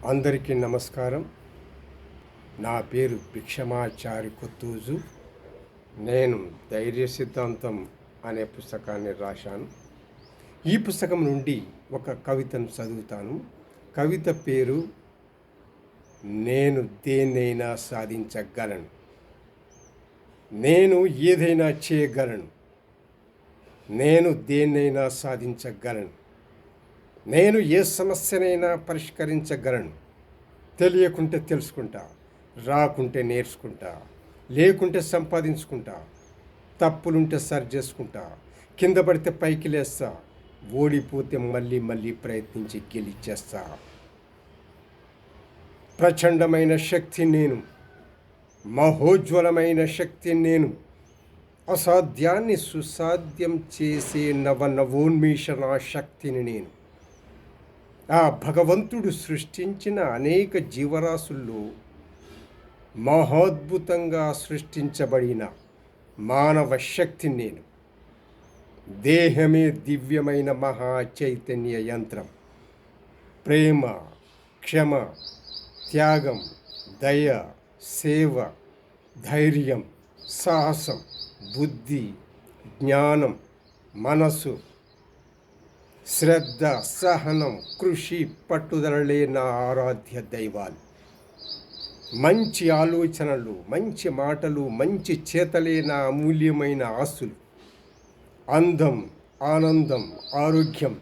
అందరికీ నమస్కారం. నా పేరు భిక్షమాచారి కొత్తూజు. నేను ధైర్య సిద్ధాంతం అనే పుస్తకాన్ని రాశాను. ఈ పుస్తకం నుండి ఒక కవితను చదువుతాను. కవిత పేరు నేను దేన్నైనా సాధించగలను. నేను ఏదైనా చేయగలను. నేను దేన్నైనా సాధించగలను. నేను ఏ సమస్యనైనా పరిష్కరించగలను. తెలియకుంటే తెలుసుకుంటా, రాకుంటే నేర్చుకుంటా, లేకుంటే సంపాదించుకుంటా, తప్పులుంటే సరి చేసుకుంటా, కింద పడితే పైకి లేస్తా, ఓడిపోతే మళ్ళీ మళ్ళీ ప్రయత్నించి గెలిచేస్తా. ప్రచండమైన శక్తి నేను, మహోజ్వలమైన శక్తి నేను, అసాధ్యాన్ని సుసాధ్యం చేసే నవోన్మేషణ శక్తిని నేను. ఆ భగవంతుడు సృష్టించిన అనేక జీవరాశుల్లో మహోద్భుతంగా సృష్టించబడిన మానవ శక్తి నేను. దేహమే దివ్యమైన మహా చైతన్య యంత్రం. ప్రేమ, క్షమ, త్యాగం, దయ, సేవ, ధైర్యం, సాహసం, బుద్ధి, జ్ఞానం, మనసు, శ్రద్ధ, సహనం, కృషి, పట్టుదలలే నా ఆరాధ్య దైవాలు. మంచి ఆలోచనలు, మంచి మాటలు, మంచి చేతలే నా అమూల్యమైన ఆస్తులు. అందం, ఆనందం, ఆరోగ్యం,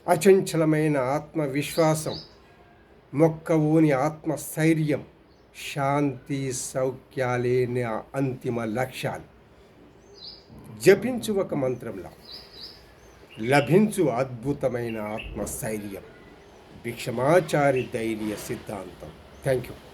అచంచలమైన ఆత్మవిశ్వాసం, మొక్కవోని ఆత్మస్థైర్యం, శాంతి, సౌఖ్యాలే నా అంతిమ లక్ష్యాలు. జపించు ఒక మంత్రంలా లభించు అద్భుతమైన ఆత్మస్థైర్యం. భిక్షమాచారి ధైర్య సిద్ధాంతం. Thank you.